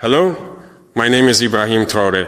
Hello, my name is Ibrahim Traoré.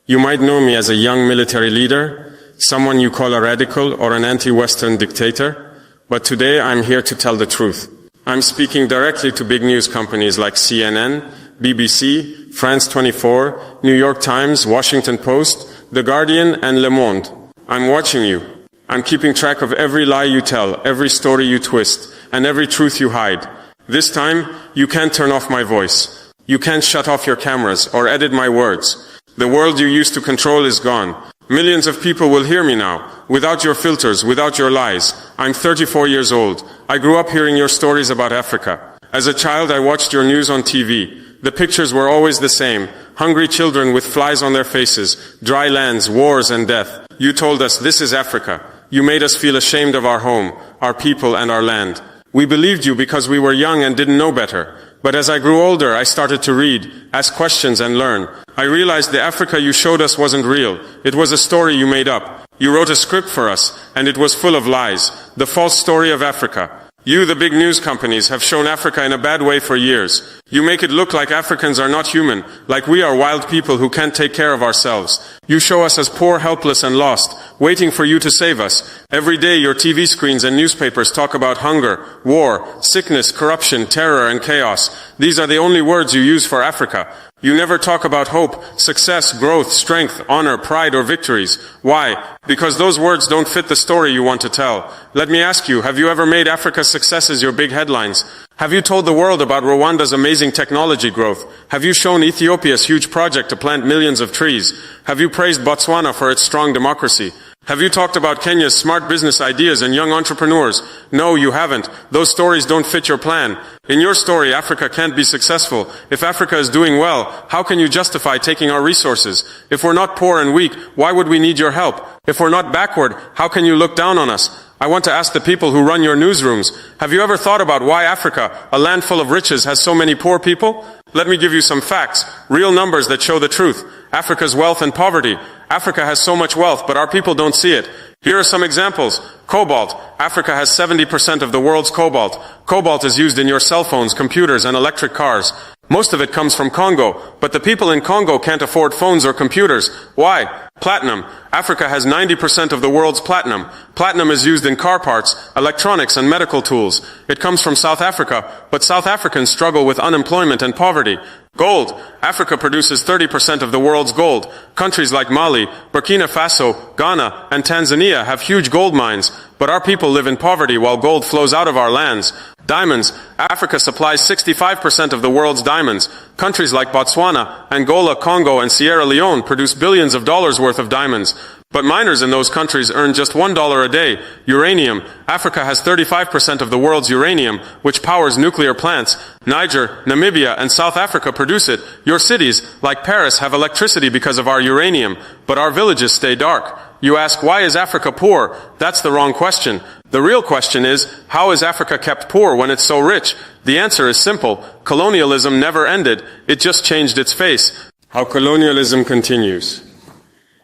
You might know me as a young military leader, someone you call a radical or an anti-Western dictator, but today I'm here to tell the truth. I'm speaking directly to big news companies like CNN, BBC, France 24, New York Times, Washington Post, The Guardian, and Le Monde. I'm watching you. I'm keeping track of every lie you tell, every story you twist, and every truth you hide. This time, you can't turn off my voice. You can't shut off your cameras or edit my words. The world you used to control is gone. Millions of people will hear me now, without your filters, without your lies. I'm 34 years old. I grew up hearing your stories about Africa. As a child, I watched your news on TV. The pictures were always the same. Hungry children with flies on their faces, dry lands, wars and death. You told us this is Africa. You made us feel ashamed of our home, our people and our land. We believed you because we were young and didn't know better. But as I grew older, I started to read, ask questions and learn. I realized the Africa you showed us wasn't real. It was a story you made up. You wrote a script for us, and it was full of lies. The false story of Africa. You, the big news companies, have shown Africa in a bad way for years. You make it look like Africans are not human, like we are wild people who can't take care of ourselves. You show us as poor, helpless and lost, waiting for you to save us. Every day your TV screens and newspapers talk about hunger, war, sickness, corruption, terror and chaos. These are the only words you use for Africa. You never talk about hope, success, growth, strength, honor, pride or victories. Why? Because those words don't fit the story you want to tell. Let me ask you, have you ever made Africa's successes your big headlines? Have you told the world about Rwanda's amazing technology growth? Have you shown Ethiopia's huge project to plant millions of trees? Have you praised Botswana for its strong democracy? Have you talked about Kenya's smart business ideas and young entrepreneurs? No, you haven't. Those stories don't fit your plan. In your story, Africa can't be successful. If Africa is doing well, how can you justify taking our resources? If we're not poor and weak, why would we need your help? If we're not backward, how can you look down on us? I want to ask the people who run your newsrooms, have you ever thought about why Africa, a land full of riches, has so many poor people? Let me give you some facts, real numbers that show the truth. Africa's wealth and poverty. Africa has so much wealth, but our people don't see it. Here are some examples. Cobalt. Africa has 70% of the world's cobalt. Cobalt is used in your cell phones, computers, and electric cars. Most of it comes from Congo, but the people in Congo can't afford phones or computers. Why? Platinum. Africa has 90% of the world's platinum. Platinum is used in car parts, electronics, and medical tools. It comes from South Africa, but South Africans struggle with unemployment and poverty. Gold. Africa produces 30% of the world's gold. Countries like Mali, Burkina Faso, Ghana, and Tanzania have huge gold mines, but our people live in poverty while gold flows out of our lands. Diamonds. Africa supplies 65% of the world's diamonds. Countries like Botswana, Angola, Congo, and Sierra Leone produce billions of dollars worth of diamonds. But miners in those countries earn just $1 a day. Uranium. Africa has 35% of the world's uranium, which powers nuclear plants. Niger, Namibia, and South Africa produce it. Your cities, like Paris, have electricity because of our uranium, but our villages stay dark. You ask, why is Africa poor? That's the wrong question. The real question is, how is Africa kept poor when it's so rich? The answer is simple. Colonialism never ended. It just changed its face. How colonialism continues.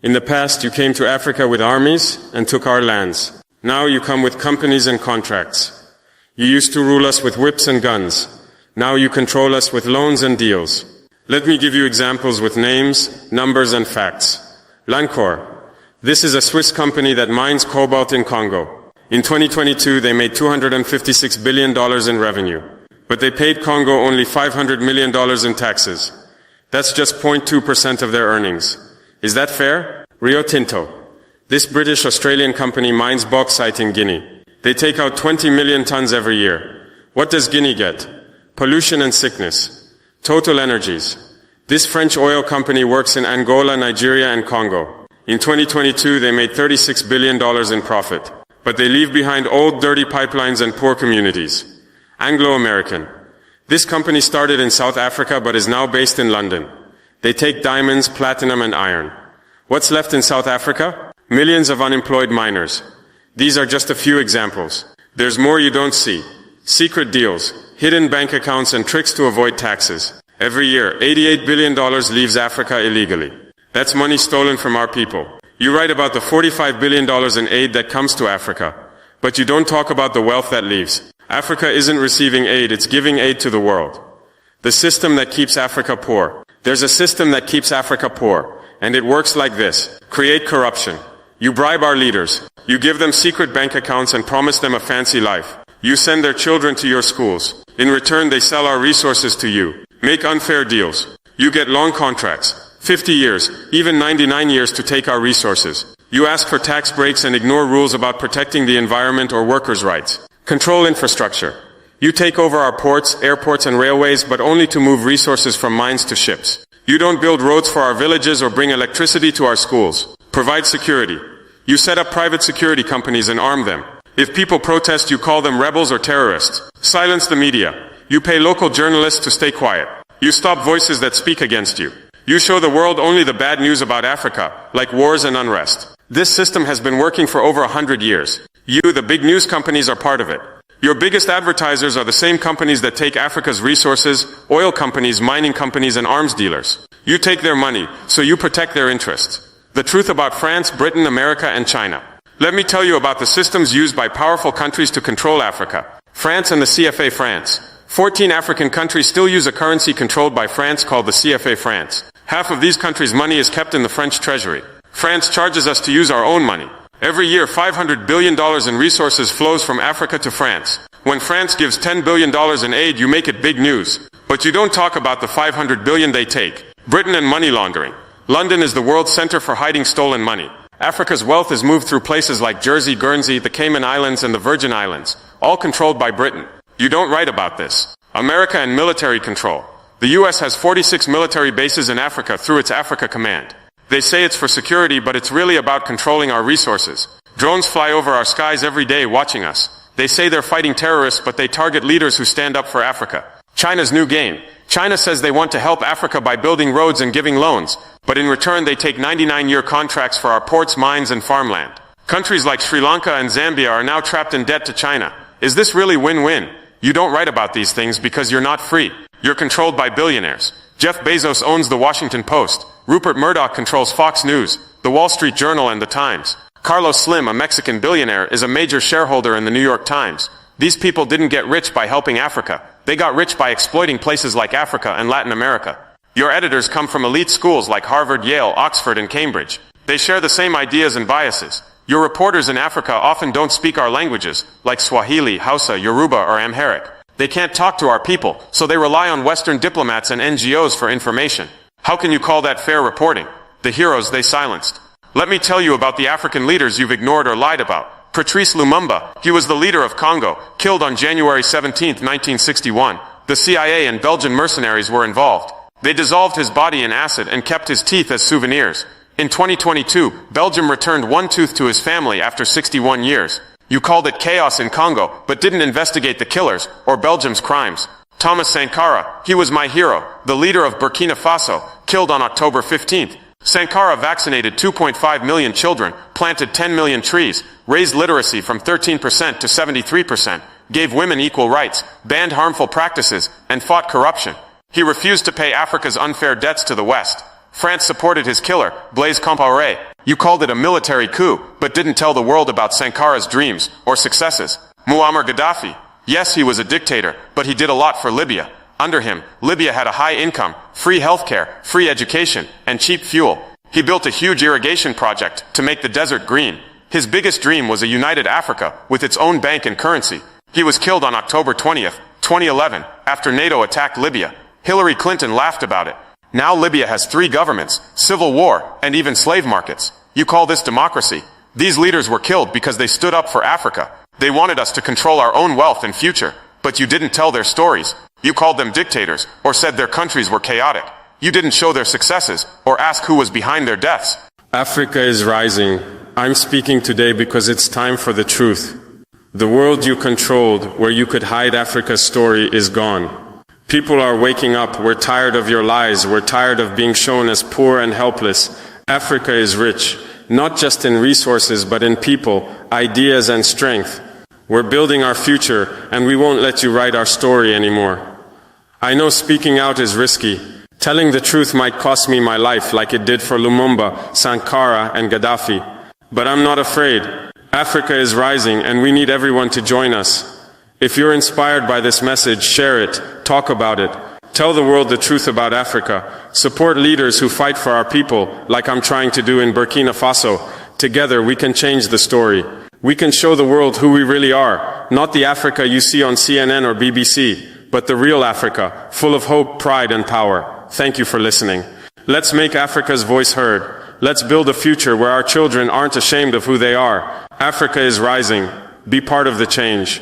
In the past, you came to Africa with armies and took our lands. Now you come with companies and contracts. You used to rule us with whips and guns. Now you control us with loans and deals. Let me give you examples with names, numbers, and facts. Lancor. This is a Swiss company that mines cobalt in Congo. In 2022, they made $256 billion in revenue. But they paid Congo only $500 million in taxes. That's just 0.2% of their earnings. Is that fair? Rio Tinto. This British-Australian company mines bauxite in Guinea. They take out 20 million tons every year. What does Guinea get? Pollution and sickness. Total Energies. This French oil company works in Angola, Nigeria, and Congo. In 2022, they made $36 billion in profit. But they leave behind old, dirty pipelines and poor communities. Anglo-American. This company started in South Africa but is now based in London. They take diamonds, platinum, and iron. What's left in South Africa? Millions of unemployed miners. These are just a few examples. There's more you don't see. Secret deals, hidden bank accounts, and tricks to avoid taxes. Every year, $88 billion leaves Africa illegally. That's money stolen from our people. You write about the $45 billion in aid that comes to Africa, but you don't talk about the wealth that leaves. Africa isn't receiving aid, it's giving aid to the world. The system that keeps Africa poor. There's a system that keeps Africa poor, and it works like this. Create corruption. You bribe our leaders. You give them secret bank accounts and promise them a fancy life. You send their children to your schools. In return, they sell our resources to you. Make unfair deals. You get long contracts. 50 years, even 99 years to take our resources. You ask for tax breaks and ignore rules about protecting the environment or workers' rights. Control infrastructure. You take over our ports, airports and railways, but only to move resources from mines to ships. You don't build roads for our villages or bring electricity to our schools. Provide security. You set up private security companies and arm them. If people protest, you call them rebels or terrorists. Silence the media. You pay local journalists to stay quiet. You stop voices that speak against you. You show the world only the bad news about Africa, like wars and unrest. This system has been working for over 100 years. You, the big news companies, are part of it. Your biggest advertisers are the same companies that take Africa's resources, oil companies, mining companies, and arms dealers. You take their money, so you protect their interests. The truth about France, Britain, America, and China. Let me tell you about the systems used by powerful countries to control Africa. France and the CFA France. 14 African countries still use a currency controlled by France called the CFA France. Half of these countries' money is kept in the French treasury. France charges us to use our own money. Every year, $500 billion in resources flows from Africa to France. When France gives $10 billion in aid, you make it big news. But you don't talk about the $500 billion they take. Britain and money laundering. London is the world's center for hiding stolen money. Africa's wealth is moved through places like Jersey, Guernsey, the Cayman Islands, and the Virgin Islands, all controlled by Britain. You don't write about this. America and military control. The US has 46 military bases in Africa through its Africa Command. They say it's for security, but it's really about controlling our resources. Drones fly over our skies every day watching us. They say they're fighting terrorists, but they target leaders who stand up for Africa. China's new game. China says they want to help Africa by building roads and giving loans, but in return they take 99-year contracts for our ports, mines, and farmland. Countries like Sri Lanka and Zambia are now trapped in debt to China. Is this really win-win? You don't write about these things because you're not free. You're controlled by billionaires. Jeff Bezos owns the Washington Post. Rupert Murdoch controls Fox News, the Wall Street Journal, and the Times. Carlos Slim, a Mexican billionaire, is a major shareholder in the New York Times. These people didn't get rich by helping Africa. They got rich by exploiting places like Africa and Latin America. Your editors come from elite schools like Harvard, Yale, Oxford, and Cambridge. They share the same ideas and biases. Your reporters in Africa often don't speak our languages, like Swahili, Hausa, Yoruba, or Amharic. They can't talk to our people, so they rely on Western diplomats and NGOs for information. How can you call that fair reporting? The heroes they silenced. Let me tell you about the African leaders you've ignored or lied about. Patrice Lumumba, he was the leader of Congo, killed on January 17, 1961. The CIA and Belgian mercenaries were involved. They dissolved his body in acid and kept his teeth as souvenirs. In 2022, Belgium returned one tooth to his family after 61 years. You called it chaos in Congo, but didn't investigate the killers, or Belgium's crimes. Thomas Sankara, he was my hero, the leader of Burkina Faso, killed on October 15th. Sankara vaccinated 2.5 million children, planted 10 million trees, raised literacy from 13% to 73%, gave women equal rights, banned harmful practices, and fought corruption. He refused to pay Africa's unfair debts to the West. France supported his killer, Blaise Compaoré. You called it a military coup, but didn't tell the world about Sankara's dreams or successes. Muammar Gaddafi. Yes, he was a dictator, but he did a lot for Libya. Under him, Libya had a high income, free healthcare, free education, and cheap fuel. He built a huge irrigation project to make the desert green. His biggest dream was a united Africa with its own bank and currency. He was killed on October 20th, 2011, after NATO attacked Libya. Hillary Clinton laughed about it. Now Libya has 3 governments, civil war, and even slave markets. You call this democracy? These leaders were killed because they stood up for Africa. They wanted us to control our own wealth and future, but you didn't tell their stories. You called them dictators, or said their countries were chaotic. You didn't show their successes, or ask who was behind their deaths. Africa is rising. I'm speaking today because it's time for the truth. The world you controlled, where you could hide Africa's story, is gone. People are waking up. We're tired of your lies. We're tired of being shown as poor and helpless. Africa is rich, not just in resources, but in people, ideas, and strength. We're building our future, and we won't let you write our story anymore. I know speaking out is risky. Telling the truth might cost me my life, like it did for Lumumba, Sankara, and Gaddafi. But I'm not afraid. Africa is rising, and we need everyone to join us. If you're inspired by this message, share it, talk about it. Tell the world the truth about Africa. Support leaders who fight for our people, like I'm trying to do in Burkina Faso. Together we can change the story. We can show the world who we really are, not the Africa you see on CNN or BBC, but the real Africa, full of hope, pride, and power. Thank you for listening. Let's make Africa's voice heard. Let's build a future where our children aren't ashamed of who they are. Africa is rising. Be part of the change.